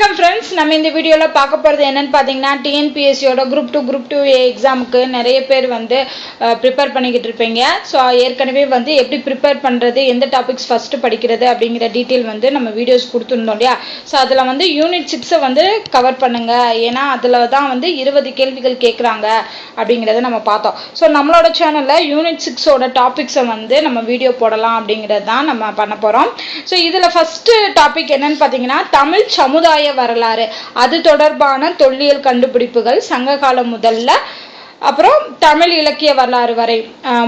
வணக்கம் ஃப்ரெண்ட்ஸ், நம்ம இந்த வீடியோவில் பார்க்க போகிறது என்னென்னு பார்த்தீங்கன்னா, டிஎன்பிஎஸ்சியோட குரூப் 2 எக்ஸாமுக்கு நிறைய பேர் வந்து ப்ரிப்பேர் பண்ணிக்கிட்டு இருப்பீங்க. ஸோ ஏற்கனவே வந்து எப்படி ப்ரிப்பேர் பண்ணுறது, எந்த டாபிக்ஸ் ஃபஸ்ட்டு படிக்கிறது அப்படிங்கிற டீட்டெயில் வந்து நம்ம வீடியோஸ் கொடுத்துருந்தோம் இல்லையா. ஸோ அதில் வந்து யூனிட் 6 வந்து கவர் பண்ணுங்கள், ஏன்னா அதில் தான் வந்து 20 கேள்விகள் கேட்குறாங்க அப்படிங்கிறத நம்ம பார்த்தோம். ஸோ நம்மளோட சேனலில் யூனிட் 6ஓட டாபிக்ஸை வந்து நம்ம வீடியோ போடலாம் அப்படிங்கிறது தான் நம்ம பண்ண போகிறோம். ஸோ இதில் ஃபஸ்ட்டு டாபிக் என்னன்னு பார்த்தீங்கன்னா, தமிழ் சமுதாய வரலாறு, அது தொடர்பான தொல்லியல் கண்டுபிடிப்புகள் சங்க காலம் முதல்ல, அப்புறம் தமிழ் இலக்கிய வரலாறு வரை,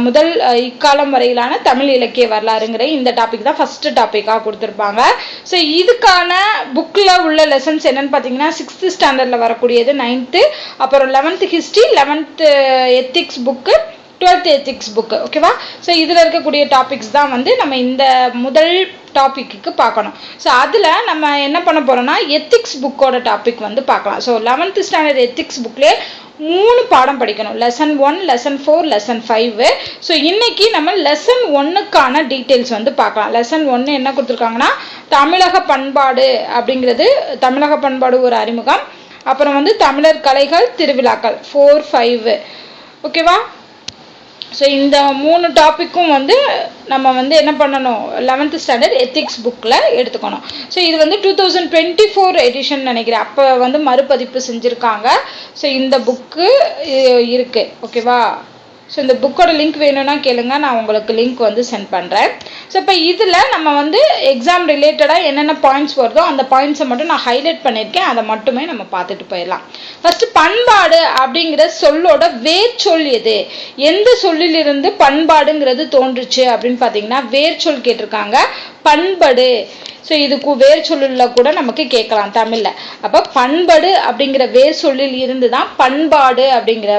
முதல் இக்காலம் வரையிலான தமிழ் இலக்கிய வரலாறுங்கிற இந்த டாபிக் தான் ஃபர்ஸ்ட் டாப்பிக்காக கொடுத்துருப்பாங்க. ஸோ இதுக்கான புக்கில் உள்ள லெசன்ஸ் என்னன்னு பார்த்தீங்கன்னா, 6th ஸ்டாண்டர்டில் வரக்கூடியது 9th, அப்புறம் 11th history, 11th ethics book, 12th ethics book. ஓகேவா? ஸோ இதில் இருக்கக்கூடிய டாபிக்ஸ் தான் வந்து நம்ம இந்த முதல் டாபிக்கு பார்க்கணும். ஸோ அதில் நம்ம என்ன பண்ண போகிறோம்னா, எத்திக்ஸ் புக்கோட டாபிக் வந்து பார்க்கலாம். ஸோ 11th ஸ்டாண்டர்ட் எத்திக்ஸ் புக்லேயே 3 பாடம் படிக்கணும். Lesson 1, lesson 4, lesson 5. ஸோ இன்னைக்கு நம்ம லெசன் 1க்கான டீட்டெயில்ஸ் வந்து பார்க்கலாம். லெசன் 1 என்ன கொடுத்துருக்காங்கன்னா, தமிழக பண்பாடு அப்படிங்கிறது, தமிழக பண்பாடு ஒரு அறிமுகம், அப்புறம் வந்து தமிழர் கலைகள் திருவிழாக்கள் 4, 5. ஓகேவா? ஸோ இந்த 3 டாப்பிக்கும் வந்து நம்ம வந்து என்ன பண்ணணும், 11th ஸ்டாண்டர்ட் எத்திக்ஸ் புக்கில் எடுத்துக்கணும். ஸோ இது வந்து 2024 எடிஷன் நினைக்கிறேன், அப்போ வந்து மறுபதிப்பு செஞ்சுருக்காங்க. ஸோ இந்த புக்கு இருக்குது. ஓகேவா? ஸோ இந்த புக்கோட லிங்க் வேணும்னா கேளுங்க, நான் உங்களுக்கு லிங்க் வந்து சென்ட் பண்ணுறேன். ஸோ இப்போ இதில் நம்ம வந்து எக்ஸாம் ரிலேட்டடாக என்னென்ன பாயிண்ட்ஸ் வருதோ அந்த பாயிண்ட்ஸை மட்டும் நான் ஹைலைட் பண்ணியிருக்கேன், அதை மட்டுமே நம்ம பார்த்துட்டு போயிடலாம். ஃபர்ஸ்ட், பண்பாடு அப்படிங்கிற சொல்லோட வேர் சொல் எது, எந்த சொல்லிலிருந்து பண்பாடுங்கிறது தோன்றுச்சு அப்படின்னு பார்த்தீங்கன்னா, வேர் சொல் கேட்டிருக்காங்க, பண்படு. ஸோ இதுக்கு வேர் சொல்லில் கூட நமக்கு கேட்கலாம் தமிழில். அப்போ பண்படு அப்படிங்கிற வேர் சொல்லில் இருந்து தான் பண்பாடு அப்படிங்கிற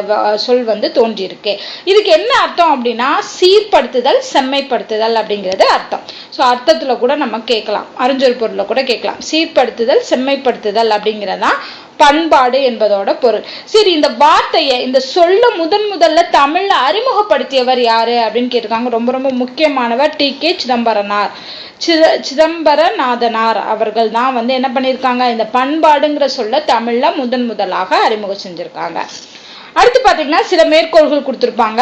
சொல் வந்து தோன்றியிருக்கு. இதுக்கு என்ன அர்த்தம் அப்படின்னா, சீர்படுத்துதல், செம்மைப்படுத்துதல் அப்படிங்கிறது அர்த்தம். ஸோ அர்த்தத்தில் கூட நம்ம கேட்கலாம், அறிஞ்சொல் பொருளில் கூட கேட்கலாம். சீர்படுத்துதல், செம்மைப்படுத்துதல் அப்படிங்கிறதான் பண்பாடு என்பதோட பொருள். சரி, இந்த வார்த்தையை, இந்த சொல்ல முதல்ல தமிழ்ல அறிமுகப்படுத்தியவர் யாரு அப்படின்னு கேட்டிருக்காங்க. ரொம்ப ரொம்ப முக்கியமானவர் டி.கே. சிதம்பரநாதனார் அவர்கள் தான் வந்து என்ன பண்ணியிருக்காங்க, இந்த பண்பாடுங்கிற சொல்ல தமிழ்ல முதலாக அறிமுகம் செஞ்சிருக்காங்க. அடுத்து பார்த்தீங்கன்னா, சில மேற்கோள்கள் கொடுத்துருப்பாங்க.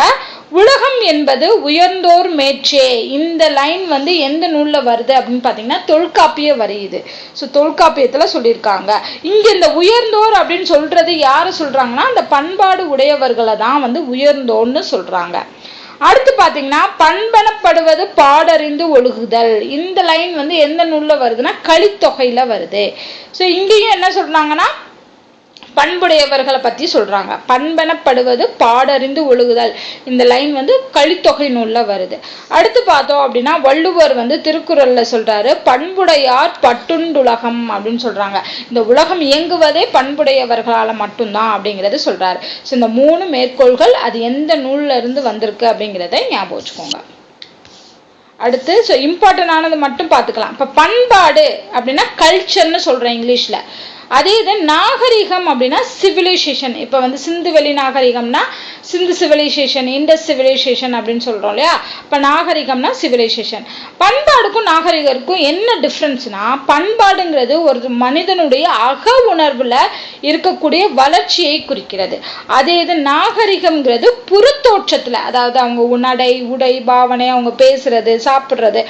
உலகம் என்பது உயர்ந்தோர் மேற்றே, இந்த லைன் வந்து எந்த நூலில் வருது அப்படின்னு பார்த்தீங்கன்னா, தொல்காப்பிய வரியுது. ஸோ தொல்காப்பியத்தில் சொல்லியிருக்காங்க. இங்கே இந்த உயர்ந்தோர் அப்படின்னு சொல்றது யாரை சொல்றாங்கன்னா, அந்த பண்பாடு உடையவர்களை தான் வந்து உயர்ந்தோர்னு சொல்றாங்க. அடுத்து பார்த்தீங்கன்னா, பண்பனப்படுவது பாடறிந்து ஒழுகுதல், இந்த லைன் வந்து எந்த நூலில் வருதுன்னா, கலித்தொகையில வருது. ஸோ இங்கேயும் என்ன சொல்றாங்கன்னா, பண்புடையவர்களை பற்றி சொல்றாங்க. பண்பனப்படுவது பாடறிந்து ஒழுகுதல், இந்த லைன் வந்து கலித்தொகை நூல்ல வருது. அடுத்து பார்த்தோம் அப்படின்னா, வள்ளுவர் வந்து திருக்குறள்ல சொல்றாரு, பண்புடையார் பட்டுண்டுலகம் அப்படின்னு சொல்றாங்க. இந்த உலகம் இயங்குவதே பண்புடையவர்களால மட்டும்தான் அப்படிங்கிறது சொல்றாரு. ஸோ இந்த 3 மேற்கோள்கள் அது எந்த நூல்ல இருந்து வந்திருக்கு அப்படிங்கிறத ஞாபகம் வச்சுக்கோங்க. அடுத்து ஸோ இம்பார்ட்டன்டானது மட்டும் பார்த்துக்கலாம். இப்போ பண்பாடு அப்படின்னா கல்ச்சர்னு சொல்றேன் இங்கிலீஷ்ல. அதே இது நாகரிகம் அப்படின்னா சிவிலைசேஷன். இப்போ வந்து சிந்து வெளி நாகரிகம்னா சிந்து சிவிலைசேஷன், இண்டஸ் சிவிலைசேஷன் அப்படின்னு சொல்றோம் இல்லையா. இப்போ நாகரிகம்னா சிவிலைசேஷன். பண்பாடுக்கும் நாகரிகருக்கும் என்ன டிஃப்ரென்ஸ்னா, பண்பாடுங்கிறது ஒரு மனிதனுடைய அக உணர்வுல இருக்கக்கூடிய வளர்ச்சியை குறிக்கிறது. அதே இது நாகரிகம்ங்கிறது புறத்தோற்றத்துல, அதாவது அவங்க நடை, உடை, பாவனை, அவங்க பேசுறது, சாப்பிட்றது,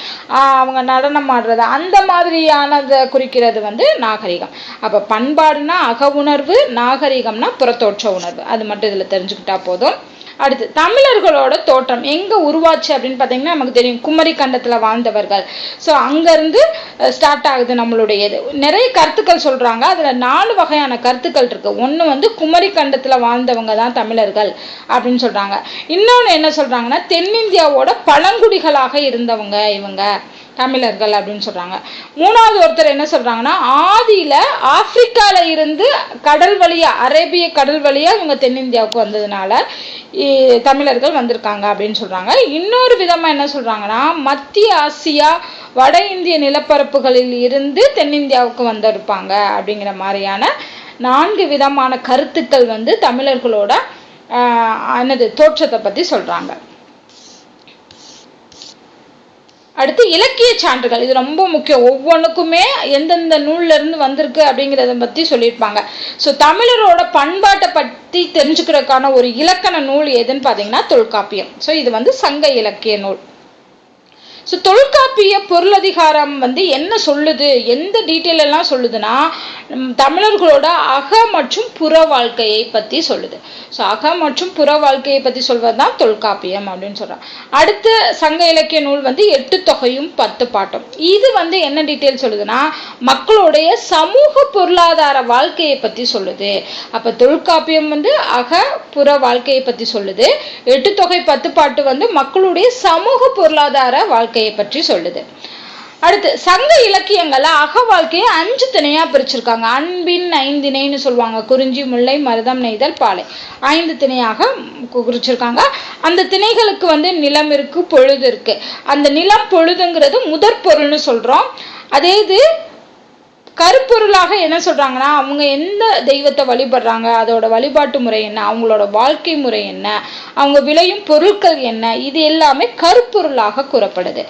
அவங்க நடனம் ஆடுறது, அந்த மாதிரியானதை குறிக்கிறது வந்து நாகரிகம். அப்ப பண்பாடுனா அக உணர்வு, நாகரிகம்னா புறத்தோற்ற உணர்வு. அது மட்டும் இதுல தெரிஞ்சுக்கிட்டா போதும். அடுத்து, தமிழர்களோட தோற்றம் எங்க உருவாச்சு அப்படின்னு பார்த்தீங்கன்னா, நமக்கு தெரியும், குமரி கண்டத்துல வாழ்ந்தவர்கள். ஸோ அங்கிருந்து ஸ்டார்ட் ஆகுது நம்மளுடையது. நிறைய கருத்துக்கள் சொல்றாங்க, அதுல 4 வகையான கருத்துக்கள் இருக்கு. ஒன்று வந்து குமரி கண்டத்துல வாழ்ந்தவங்க தான் தமிழர்கள் அப்படின்னு சொல்றாங்க. இன்னொன்று என்ன சொல்றாங்கன்னா, தென்னிந்தியாவோட பழங்குடிகளாக இருந்தவங்க இவங்க தமிழர்கள் அப்படின்னு சொல்றாங்க. 3வது ஒருத்தர் என்ன சொல்றாங்கன்னா, ஆதியில ஆப்பிரிக்கால இருந்து கடல் வழியா, அரேபிய கடல் வழியா இவங்க தென்னிந்தியாவுக்கு வந்ததுனால தமிழர்கள் வந்திருக்காங்க அப்படின்னு சொல்றாங்க. இன்னொரு விதமா என்ன சொல்றாங்கன்னா, மத்திய ஆசியா, வட இந்திய நிலப்பரப்புகளில் இருந்து தென்னிந்தியாவுக்கு வந்திருப்பாங்க அப்படிங்கிற மாதிரியான 4 விதமான கருத்துக்கள் வந்து தமிழர்களோட தோற்றத்தை பத்தி சொல்றாங்க. அடுத்து இலக்கிய சான்றுகள், இது ரொம்ப முக்கியம். ஒவ்வொன்றுக்குமே எந்தெந்த நூல்ல இருந்து வந்திருக்கு அப்படிங்கிறத பத்தி சொல்லியிருப்பாங்க. ஸோ தமிழரோட பண்பாட்டை பத்தி தெரிஞ்சுக்கிறதுக்கான ஒரு இலக்கண நூல் எதுன்னு பார்த்தீங்கன்னா தொல்காப்பியம். ஸோ இது வந்து சங்க இலக்கிய நூல். ஸோ தொல்காப்பிய பொருளதிகாரம் வந்து என்ன சொல்லுது, எந்த டீட்டெயில் எல்லாம் சொல்லுதுன்னா தமிழர்களோட அக மற்றும் புற வாழ்க்கையை பற்றி சொல்லுது. ஸோ அக மற்றும் புற வாழ்க்கையை பற்றி சொல்வது தான் தொல்காப்பியம் அப்படின்னு சொல்கிறாங்க. அடுத்த சங்க இலக்கிய நூல் வந்து 8 தொகையும் 10 பாட்டும். இது வந்து என்ன டீட்டெயில் சொல்லுதுன்னா மக்களுடைய சமூக பொருளாதார வாழ்க்கையை பற்றி சொல்லுது. அப்போ தொல்காப்பியம் வந்து அக புற வாழ்க்கையை பற்றி சொல்லுது. 8 தொகை 10 பாட்டு வந்து மக்களுடைய சமூக பொருளாதார வாழ்க்கையை பற்றி சொல்லுது. அடுத்து சங்க இலக்கியங்கள்ல அக வாழ்க்கையை 5 திணையா பிரிச்சிருக்காங்க. அன்பின் 5 திணைன்னு சொல்லுவாங்க. குறிஞ்சி, முல்லை, மருதம், நெய்தல், பாலை 5 திணையாக குறிச்சிருக்காங்க. அந்த திணைகளுக்கு வந்து நிலம் இருக்கு, பொழுது இருக்கு. அந்த நிலம் பொழுதுங்கிறது முதற் பொருள்னு சொல்றோம். அதே இது கருப்பொருளாக என்ன சொல்றாங்கன்னா அவங்க எந்த தெய்வத்தை வழிபடுறாங்க, அதோட வழிபாட்டு முறை என்ன, அவங்களோட வாழ்க்கை முறை என்ன, அவங்க விளையும் பொருட்கள் என்ன, இது எல்லாமே கருப்பொருளாக கூறப்படுது.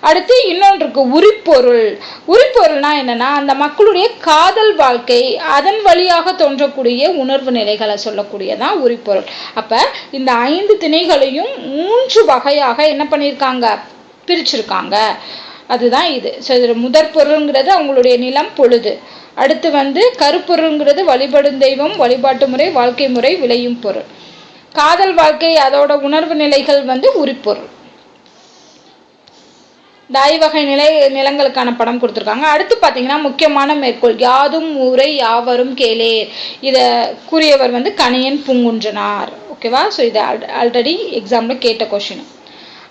அடுத்து இன்னொன்று இருக்கு உரிப்பொருள். உரிப்பொருள்னா என்னன்னா அந்த மக்களுடைய காதல் வாழ்க்கை, அதன் வழியாக தோன்றக்கூடிய உணர்வு நிலைகளை சொல்லக்கூடியதான் உரிப்பொருள். அப்ப இந்த 5 திணைகளையும் 3 வகையாக என்ன பண்ணியிருக்காங்க, பிரிச்சிருக்காங்க. அதுதான் இது. ஸோ இதில் முதற் பொருள்ங்கிறது அவங்களுடைய நிலம், பொழுது. அடுத்து வந்து கருப்பொருள்ங்கிறது வழிபடும் தெய்வம், வழிபாட்டு முறை, வாழ்க்கை முறை, விளையும் பொருள். காதல் வாழ்க்கை, அதோட உணர்வு நிலைகள் வந்து உரிப்பொருள். இந்த 5 வகை நிலங்களுக்கான படம் கொடுத்துருக்காங்க. அடுத்து பார்த்தீங்கன்னா முக்கியமான மேற்கோள் யாதும் ஊரை யாவரும் கேளேர். இதை கூறியவர் வந்து கணியன் பூங்குன்றனார். ஓகேவா? ஸோ இது ஆல்ரெடி எக்ஸாம்ல கேட்ட கொஸ்டின்.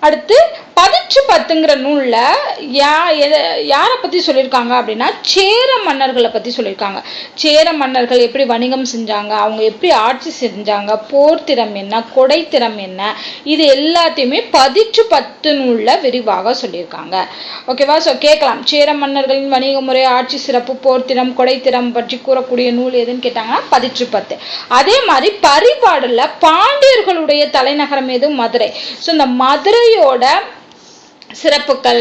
அடுத்து 10 நூல்ல யாரை பத்தி சொல்லியிருக்காங்க அப்படின்னா சேர மன்னர்களை பத்தி சொல்லியிருக்காங்க. சேர மன்னர்கள் எப்படி வணிகம் செஞ்சாங்க, அவங்க எப்படி ஆட்சி செஞ்சாங்க, போர் திறம் என்ன, கொடைத்திறம் என்ன, இது எல்லாத்தையுமே 10 நூல்ல விரிவாக சொல்லியிருக்காங்க. ஓகேவா? ஸோ கேட்கலாம் சேர மன்னர்களின் வணிக முறை, ஆட்சி சிறப்பு, போர்த்திறம், கொடைத்திறம் பற்றி கூறக்கூடிய நூல் எதுன்னு கேட்டாங்கன்னா 10. அதே மாதிரி பரிபாடல்ல பாண்டியர்களுடைய தலைநகரம் எது, மதுரை. ஸோ இந்த மதுரையோட சிறப்புகள்,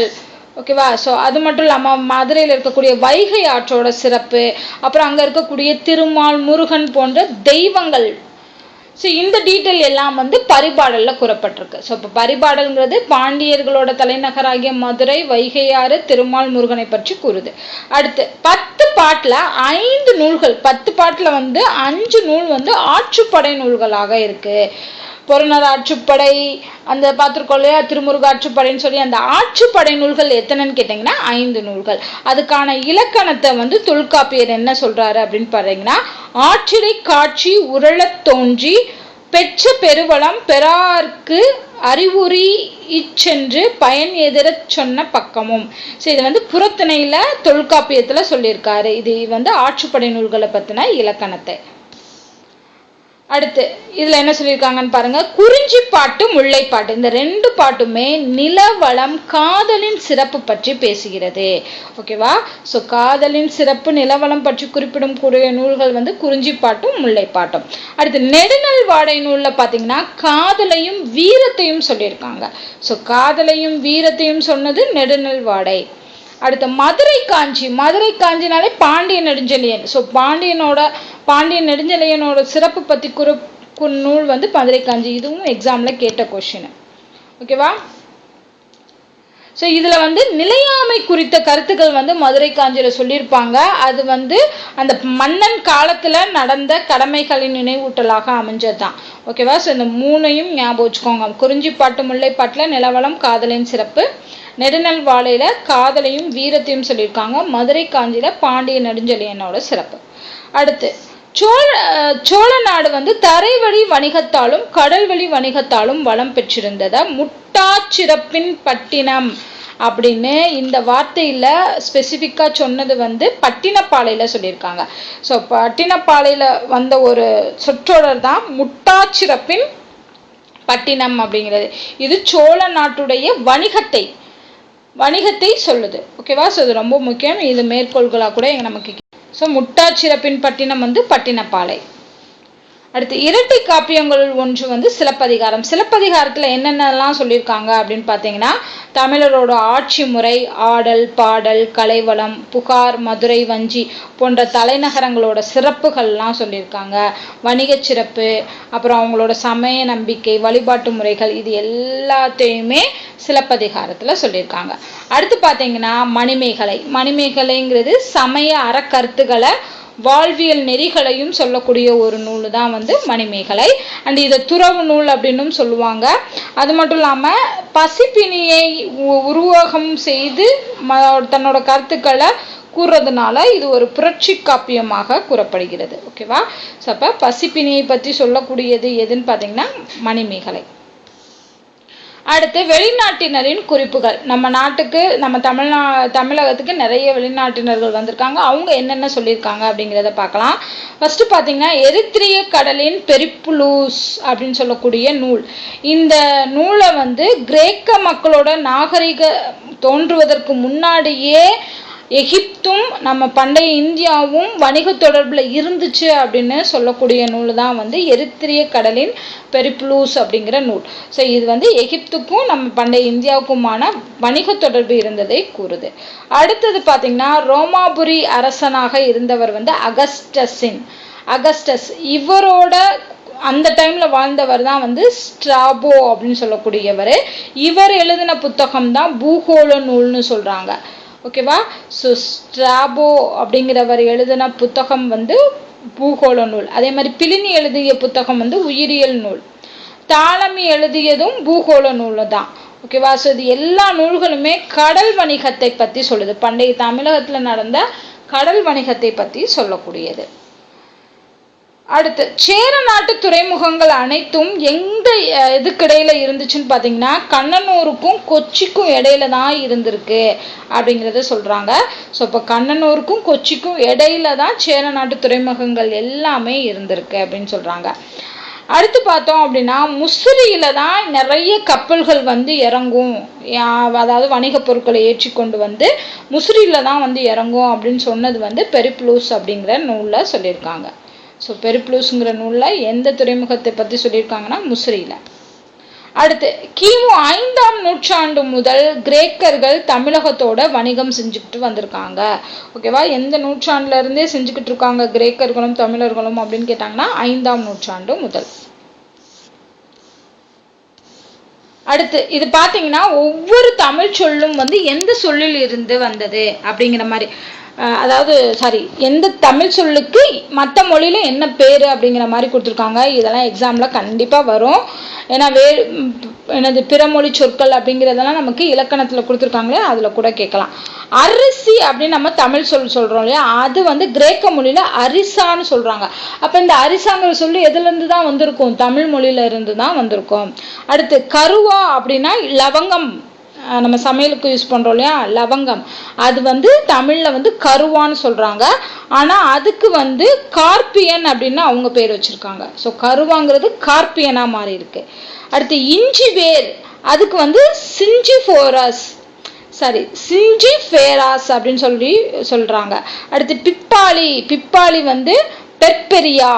ஓகேவா? ஸோ அது மட்டும் இல்லாமல் மதுரையில் இருக்கக்கூடிய வைகை ஆற்றோட சிறப்பு, அப்புறம் அங்கே இருக்கக்கூடிய திருமால், முருகன் போன்ற தெய்வங்கள். ஸோ இந்த டீட்டெயில் எல்லாம் வந்து பரிபாடலில் கூறப்பட்டிருக்கு. ஸோ இப்போ பரிபாடல்ங்கிறது பாண்டியர்களோட தலைநகராகிய மதுரை, வைகையாறு, திருமால், முருகனை பற்றி கூறுது. அடுத்து 10 பாட்டில் 5 நூல்கள், 10 பாட்டில் வந்து 5 நூல் வந்து ஆற்றுப்படை நூல்களாக இருக்கு. பொருணர் ஆற்றுப்படை, அந்த பார்த்துருக்கோம் திருமுருக ஆற்றுப்படைன்னு சொல்லி அந்த ஆற்றுப்படை நூல்கள் எத்தனைன்னு கேட்டிங்கன்னா 5 நூல்கள். அதுக்கான இலக்கணத்தை வந்து தொல்காப்பியர் என்ன சொல்றாரு அப்படின்னு பாத்தீங்கன்னா ஆற்றிடை காட்சி உருளத் தோன்றி பெற்ற பெருவளம் பெறார்க்கு அறிவுரி இச்சென்று பயன் எதிர சொன்ன பக்கமும். ஸோ இது வந்து புறத்திணையில தொல்காப்பியத்துல சொல்லியிருக்காரு. இது வந்து ஆற்றுப்படை நூல்களை பத்தின இலக்கணத்தை. அடுத்து இதுல என்ன சொல்லியிருக்காங்கன்னு பாருங்க. குறிஞ்சி பாட்டு, முல்லைப்பாட்டு, இந்த 2 பாட்டுமே நிலவளம், காதலின் சிறப்பு பற்றி பேசுகிறது. ஓகேவா? ஸோ காதலின் சிறப்பு, நிலவளம் பற்றி குறிப்பிடும் கூடிய நூல்கள் வந்து குறிஞ்சி பாட்டும் முல்லைப்பாட்டும். அடுத்து நெடுநல் வாடை நூல்ல பாத்தீங்கன்னா காதலையும் வீரத்தையும் சொல்லியிருக்காங்க. ஸோ காதலையும் வீரத்தையும் சொன்னது நெடுநல் வாடை. அடுத்து மதுரை காஞ்சி. மதுரை காஞ்சினாலே பாண்டிய நெடுஞ்செழியன். ஸோ பாண்டிய நெடுஞ்செழியனோட சிறப்பு பற்றி நூல் வந்து மதுரை காஞ்சி. இதுவும் எக்ஸாம்ல கேட்ட கொஸ்டின். ஓகேவா? ஸோ இதுல வந்து நிலையாமை குறித்த கருத்துக்கள் வந்து மதுரை காஞ்சியில சொல்லியிருப்பாங்க. அது வந்து அந்த மன்னன் காலத்துல நடந்த கடமைகளின் நினைவூட்டலாக அமைஞ்சதுதான். ஓகேவா? ஸோ இந்த 3ஐயும் ஞாபகம் வச்சுக்கோங்க. குறிஞ்சி பாட்டு, முல்லைப்பாட்டுல நிலவளம், காதலின் சிறப்பு, நெடுநல் வாழையில காதலையும் வீரத்தையும் சொல்லியிருக்காங்க. மதுரை காஞ்சியில பாண்டிய நெடுஞ்செழியனோட சிறப்பு. அடுத்து சோழ நாடு வந்து தரைவழி வணிகத்தாலும் கடல்வழி வணிகத்தாலும் வளம் பெற்றிருந்தத முட்டாச்சிறப்பின் பட்டினம் அப்படின்னு இந்த வார்த்தையில ஸ்பெசிஃபிக்கா சொன்னது வந்து பட்டினப்பாலையில சொல்லியிருக்காங்க. ஸோ பட்டினப்பாலையில வந்த ஒரு சொற்றொடர் தான் முட்டாச்சிறப்பின் பட்டினம் அப்படிங்கிறது. இது சோழ நாட்டுடைய வணிகத்தை சொல்லுது. ஓகேவா? ஸோ இது ரொம்ப முக்கியம். இது மேற்கோள்களா கூட நமக்கு. ஸோ முட்டாச்சிறப்பின் பட்டினம் வந்து பட்டினப்பாலை. அடுத்து இரட்டை காப்பியங்களுள் ஒன்று வந்து சிலப்பதிகாரம். சிலப்பதிகாரத்துல என்னென்னலாம் சொல்லியிருக்காங்க அப்படின்னு பார்த்தீங்கன்னா தமிழரோட ஆட்சி முறை, ஆடல், பாடல், கலைவளம், புகார், மதுரை, வஞ்சி போன்ற தலைநகரங்களோட சிறப்புகள்லாம் சொல்லியிருக்காங்க. வணிக சிறப்பு, அப்புறம் அவங்களோட சமய நம்பிக்கை, வழிபாட்டு முறைகள், இது எல்லாத்தையுமே சிலப்பதிகாரத்தில் சொல்லியிருக்காங்க. அடுத்து பார்த்தீங்கன்னா மணிமேகலை. மணிமேகலைங்கிறது சமய அறக்கருத்துக்களை வாழ்வியல் நெறிகளையும் சொல்லக்கூடிய ஒரு நூல் தான் மணிமேகலை. அண்ட் இதை துறவு நூல் அப்படின்னு சொல்லுவாங்க. அது மட்டும் இல்லாமல் பசிப்பினியை உருவகம் செய்து தன்னோட கருத்துக்களை கூறுறதுனால இது ஒரு புரட்சி காப்பியமாக கூறப்படுகிறது. ஓகேவா? ஸோ அப்போ பசிப்பினியை பற்றி சொல்லக்கூடியது எதுன்னு பார்த்தீங்கன்னா மணிமேகலை. அடுத்து வெளிநாட்டினரின் குறிப்புகள். நம்ம நாட்டுக்கு, நம்ம தமிழகத்துக்கு நிறைய வெளிநாட்டினர்கள் வந்திருக்காங்க. அவங்க என்னென்ன சொல்லியிருக்காங்க அப்படிங்கிறத பார்க்கலாம். ஃபர்ஸ்ட் பார்த்தீங்கன்னா எரித்ரிய கடலின் பெரிப்புலூஸ் அப்படின்னு சொல்லக்கூடிய நூல். இந்த நூலை கிரேக்க மக்களோட நாகரிக தோன்றுவதற்கு முன்னாடியே எகிப்தும் நம்ம பண்டைய இந்தியாவும் வணிக தொடர்பில் இருந்துச்சு அப்படின்னு சொல்லக்கூடிய நூல் தான் எரித்ரிய கடலின் பெரிப்புலூஸ் அப்படிங்கிற நூல். ஸோ இது எகிப்துக்கும் நம்ம பண்டைய இந்தியாவுக்குமான வணிக தொடர்பு இருந்ததை கூறுது. அடுத்தது பார்த்தீங்கன்னா ரோமாபுரி அரசனாக இருந்தவர் அகஸ்டஸ். இவரோட அந்த டைம்ல வாழ்ந்தவர் தான் ஸ்ட்ராபோ அப்படின்னு சொல்லக்கூடியவர். இவர் எழுதின புத்தகம் தான் பூகோள நூல்னு சொல்றாங்க. ஓகேவா? ஸோ ஸ்ட்ராபோ அப்படிங்கிறவர் எழுதின புத்தகம் பூகோள நூல். அதே மாதிரி பிளினி எழுதிய புத்தகம் உயிரியல் நூல். தாலமி எழுதியதும் பூகோள நூல் தான். ஓகேவா? ஸோ இது எல்லா நூல்களுமே கடல் வணிகத்தை பற்றி சொல்லுது. பண்டைய தமிழகத்தில் நடந்த கடல் வணிகத்தை பற்றி சொல்லக்கூடியது. அடுத்து சேர நாட்டு துறைமுகங்கள் அனைத்தும் எந்த இதுக்கிடையில இருந்துச்சுன்னு பார்த்தீங்கன்னா கண்ணனூருக்கும் கொச்சிக்கும் இடையில தான் இருந்திருக்கு அப்படிங்கிறத சொல்றாங்க. ஸோ இப்போ கண்ணனூருக்கும் கொச்சிக்கும் இடையில தான் சேர நாட்டு துறைமுகங்கள் எல்லாமே இருந்திருக்கு அப்படின்னு சொல்றாங்க. அடுத்து பார்த்தோம் அப்படின்னா முசிறியில தான் நிறைய கப்பல்கள் இறங்கும். அதாவது வணிக பொருட்களை ஏற்றி கொண்டு முசிறியில தான் இறங்கும் அப்படின்னு சொன்னது பெரிப்புலூஸ் அப்படிங்கிற நூல்ல சொல்லியிருக்காங்க. ஸோ பெரிப்புலூஸ்ங்கிற நூலில் எந்த துறைமுகத்தை பற்றி சொல்லியிருக்காங்கன்னா முசிறியில். அடுத்து கிமு 5ஆம் நூற்றாண்டு முதல் கிரேக்கர்கள் தமிழகத்தோட வணிகம் செஞ்சுக்கிட்டு வந்திருக்காங்க. ஓகேவா? எந்த நூற்றாண்டுல இருந்தே செஞ்சுக்கிட்டு இருக்காங்க கிரேக்கர்களும் தமிழர்களும் அப்படின்னு கேட்டாங்கன்னா 5ஆம் நூற்றாண்டு முதல். அடுத்து இது பார்த்தீங்கன்னா ஒவ்வொரு தமிழ் சொல்லும் எந்த சொல்லில் இருந்து வந்தது அப்படிங்கிற மாதிரி, அதாவது எந்த தமிழ் சொல்லுக்கு மற்ற மொழியில என்ன பேரு அப்படிங்கிற மாதிரி கொடுத்துருக்காங்க. இதெல்லாம் எக்ஸாம்ல கண்டிப்பா வரும். ஏன்னா பிற மொழி சொற்கள் அப்படிங்கிறதெல்லாம் நமக்கு இலக்கணத்துல கொடுத்துருக்காங்களே, அதுல கூட கேட்கலாம். அரிசி அப்படின்னு நம்ம தமிழ் சொல்றோம் இல்லையா, அது கிரேக்க மொழியில அரிசான்னு சொல்றாங்க. அப்ப இந்த அரிசாங்கிற சொல்லி எதுல இருந்து தான் வந்திருக்கும்? தமிழ் மொழியில இருந்து தான் வந்திருக்கும். அடுத்து கருவா அப்படின்னா லவங்கம், நம்ம சமையலுக்கு யூஸ் பண்றோம் இல்லையா லவங்கம், அது தமிழ்ல கருவான்னு சொல்றாங்க. ஆனா அதுக்கு கார்பியன் அப்படின்னு அவங்க பேர் வச்சிருக்காங்க. ஸோ கருவாங்கிறது கார்பியனா மாறி இருக்கு. அடுத்து இஞ்சி வேர், அதுக்கு சிஞ்சிஃபேராஸ் அப்படின்னு சொல்றாங்க. அடுத்து பிப்பாளி பெர்பெரியா.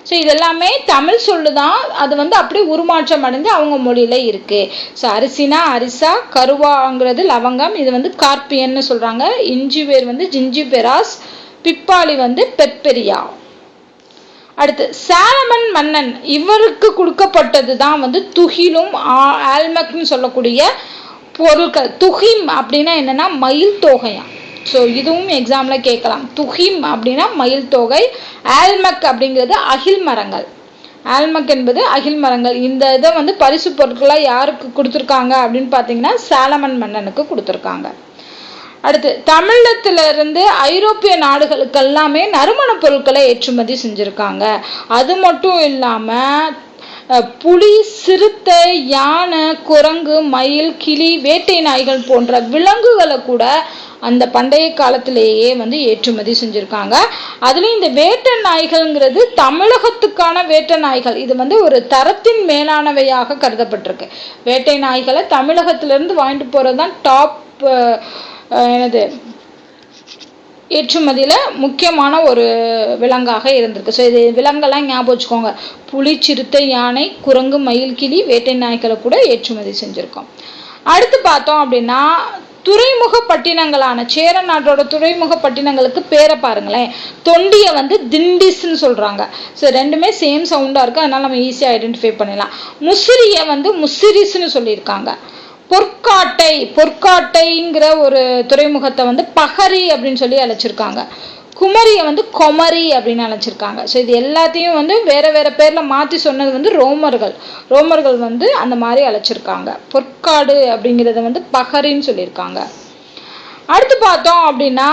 ஸோ இதெல்லாமே தமிழ் சொல்லுதான், அது அப்படியே உருமாற்றம் அடைந்து அவங்க மொழியில இருக்கு. ஸோ அரிசினா அரிசா, கருவாங்கிறது லவங்கம், இது கார்பியன்னு சொல்றாங்க. இஞ்சி வேர் ஜிஞ்சிபெராஸ், பிப்பாளி பெர்பெரியா. அடுத்து சாலமன் மன்னன், இவருக்கு கொடுக்கப்பட்டது தான் துகிலும் ஆல்மக்னு சொல்லக்கூடிய பொருட்கள். துகிம் அப்படின்னா என்னன்னா மயில் தொகையா. ஸோ இதுவும் எக்ஸாம்ல கேட்கலாம். துகிம் அப்படின்னா மயில் தொகை, ஆல்மக் அப்படிங்கிறது அகில் மரங்கள். ஆல்மக் என்பது அகில் மரங்கள். இந்த இதை பரிசு பொருட்களாக யாருக்கு கொடுத்துருக்காங்க அப்படின்னு பார்த்தீங்கன்னா சாலமன் மன்னனுக்கு கொடுத்துருக்காங்க. அடுத்து தமிழகத்துல இருந்து ஐரோப்பிய நாடுகளுக்கு எல்லாமே நறுமண பொருட்களை ஏற்றுமதி செஞ்சிருக்காங்க. அது மட்டும் இல்லாம புலி, சிறுத்தை, யானை, குரங்கு, மயில், கிளி, வேட்டை நாய்கள் போன்ற விலங்குகளை கூட அந்த பண்டைய காலத்திலேயே ஏற்றுமதி செஞ்சிருக்காங்க. அதுலயும் இந்த வேட்டை நாய்கள்ங்கிறது தமிழகத்துக்கான வேட்டை நாய்கள். இது ஒரு தரத்தின் மேலானவையாக கருதப்பட்டிருக்கு. வேட்டை நாய்களை தமிழகத்திலிருந்து வாங்கிட்டு போறதுதான் டாப் ஏற்றுமதியில முக்கியமான ஒரு விலங்காக இருந்திருக்கு. ஸோ இது விலங்கெல்லாம் ஞாபகம் வச்சுக்கோங்க. புலி, சிறுத்தை, யானை, குரங்கு, மயில், கிளி, வேட்டை நாய்களை கூட ஏற்றுமதி செஞ்சிருக்கோம். அடுத்து பார்த்தோம் அப்படின்னா துறைமுக பட்டினங்களான சேர நாட்டோட துறைமுக பட்டினங்களுக்கு பேரை பாருங்களேன். தொண்டிய வந்து திண்டிஸ்ன்னு சொல்றாங்க. ஸோ ரெண்டுமே சேம் சவுண்டா இருக்கு, அதனால நம்ம ஈஸியா ஐடென்டிஃபை பண்ணிடலாம். முசிறிய வந்து முசிறிஸ்ன்னு சொல்லியிருக்காங்க. பொற்காட்டைங்கிற ஒரு துறைமுகத்தை வந்து பகரி அப்படின்னு சொல்லி அழைச்சிருக்காங்க. குமரியை வந்து கொமரி அப்படின்னு அழைச்சிருக்காங்க. ஸோ இது எல்லாத்தையும் வந்து வேற வேற பேர்ல மாற்றி சொன்னது வந்து ரோமர்கள் வந்து அந்த மாதிரி அழைச்சிருக்காங்க. பொற்காடு அப்படிங்கிறத வந்து பகரின்னு சொல்லியிருக்காங்க. அடுத்து பார்த்தோம் அப்படின்னா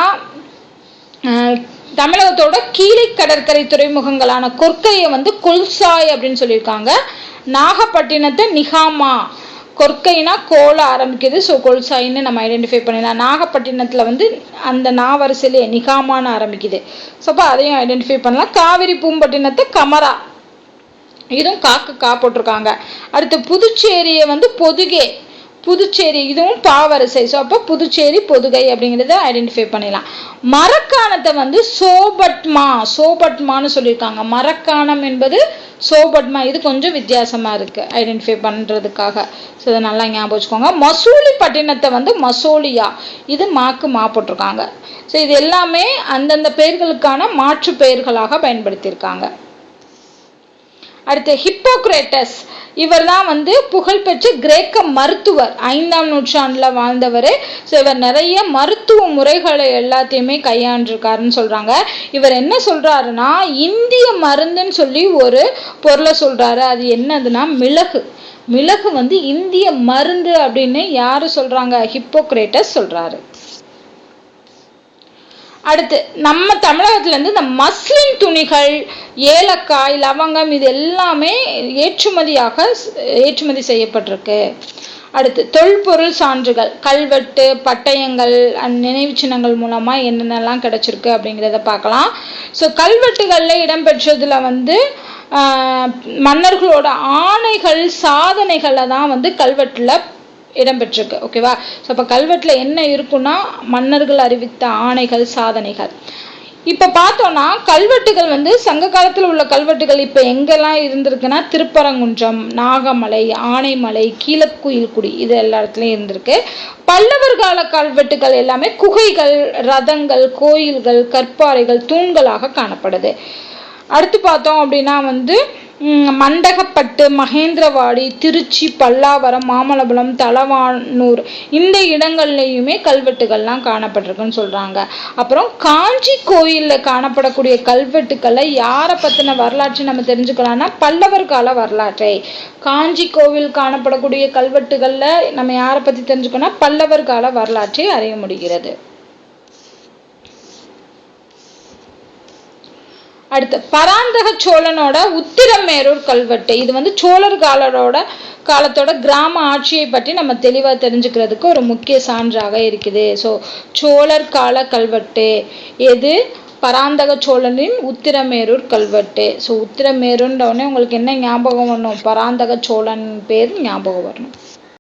தமிழகத்தோட கீழே கடற்கரை துறைமுகங்களான கொற்கையை வந்து கொல்சாய் அப்படின்னு சொல்லியிருக்காங்க. நாகப்பட்டினத்தை நிகாமா, கொற்கைனா கோல ஆரம்பிக்குது, ஸோ கொல்சாயின்னு நம்ம ஐடென்டிஃபை பண்ணிடலாம். நாகப்பட்டினத்தில் வந்து அந்த நாவரிசையிலே நிகாமான்னு ஆரம்பிக்குது, ஸோ அப்போ அதையும் ஐடென்டிஃபை பண்ணலாம். காவிரி பூம்பட்டினத்தை கமரா, இதுவும் கா போட்டிருக்காங்க. அடுத்து புதுச்சேரியை வந்து புதுச்சேரி, இதுவும் பாவரிசை, ஸோ அப்போ புதுச்சேரி பொதுகை அப்படிங்கிறத ஐடென்டிஃபை பண்ணிடலாம். மரக்காணத்தை வந்து சோபட்மான்னு சொல்லியிருக்காங்க. மரக்காணம் என்பது சோபட்மா, இது கொஞ்சம் வித்தியாசமா இருக்கு ஐடென்டிஃபை பண்றதுக்காக, ஸோ இதை நல்லா ஞாபகம் வச்சுக்கோங்க. மசூலிப்பட்டினத்தை வந்து மசோலியா, இது மா போட்டிருக்காங்க. ஸோ இது எல்லாமே அந்தந்த பெயர்களுக்கான மாற்று பெயர்களாக பயன்படுத்தியிருக்காங்க. அடுத்து ஹிப்போக்ரேட்டஸ், இவர் தான் வந்து புகழ்பெற்ற கிரேக்க மருத்துவர், 5ஆம் நூற்றாண்டுல வாழ்ந்தவர். ஸோ இவர் நிறைய மருத்துவ முறைகளை எல்லாத்தையுமே கையாண்டிருக்காருன்னு சொல்றாங்க. இவர் என்ன சொல்றாருன்னா இந்திய மருந்துன்னு சொல்லி ஒரு பொருளை சொல்றாரு. அது என்னதுன்னா மிளகு வந்து இந்திய மருந்து அப்படின்னு யாரு சொல்றாங்க? ஹிப்போக்ரேட்டஸ் சொல்றாரு. அடுத்து நம்ம தமிழகத்துல இருந்து இந்த மஸ்லின் துணிகள், ஏலக்காய், லவங்கம் இது எல்லாமே ஏற்றுமதி செய்யப்பட்டிருக்கு. அடுத்து தொல்பொருள் சான்றுகள், கல்வெட்டு, பட்டயங்கள், நினைவு சின்னங்கள் மூலமா என்னென்னலாம் கிடைச்சிருக்கு அப்படிங்கிறத பார்க்கலாம். ஸோ கல்வெட்டுகள்ல இடம்பெற்றதுல வந்து மன்னர்களோட ஆணைகள், சாதனைகளை தான் வந்து கல்வெட்டுல இடம்பெற்றிருக்கு. ஓகேவா? ஸோ அப்போ கல்வெட்டில் என்ன இருக்குன்னா மன்னர்கள் அறிவித்த ஆணைகள், சாதனைகள். இப்போ பார்த்தோம்னா கல்வெட்டுகள் வந்து சங்க காலத்தில் உள்ள கல்வெட்டுகள் இப்போ எங்கெல்லாம் இருந்திருக்குன்னா திருப்பரங்குன்றம், நாகமலை, ஆனைமலை, கீழக்குயில்குடி, இது எல்லா இடத்துலையும் இருந்திருக்கு. பல்லவர் கால கல்வெட்டுகள் எல்லாமே குகைகள், ரதங்கள், கோயில்கள், கற்பாறைகள், தூண்களாக காணப்படுது. அடுத்து பார்த்தோம் அப்படின்னா வந்து மண்டகப்பட்டு, மகேந்திரவாடி, திருச்சி, பல்லாவரம், மாமல்லபுரம், தலவானூர் இந்த இடங்கள்லையுமே கல்வெட்டுகள்லாம் காணப்பட்டிருக்குன்னு சொல்றாங்க. அப்புறம் காஞ்சி கோயிலில் காணப்படக்கூடிய கல்வெட்டுக்களை யாரை பற்றின வரலாற்றை நம்ம தெரிஞ்சுக்கலாம்னா பல்லவர் கால வரலாற்றை. காஞ்சி கோவில் காணப்படக்கூடிய கல்வெட்டுகளில் நம்ம யாரை பற்றி தெரிஞ்சுக்கணும்னா பல்லவர் கால வரலாற்றை அறிய முடிகிறது. அடுத்து பராந்தக சோழனோட உத்திரமேரூர் கல்வெட்டு, இது வந்து சோழர் காலத்தோட கிராம ஆட்சியை பற்றி நம்ம தெளிவா தெரிஞ்சுக்கிறதுக்கு ஒரு முக்கிய சான்றாக இருக்குது. ஸோ சோழர் கால கல்வெட்டு எது? பராந்தக சோழனின் உத்திரமேரூர் கல்வெட்டு. ஸோ உத்திரமேரூர்ன்ற உடனே உங்களுக்கு என்ன ஞாபகம் வரணும்? பராந்தக சோழன் பேர் ஞாபகம் வரணும்.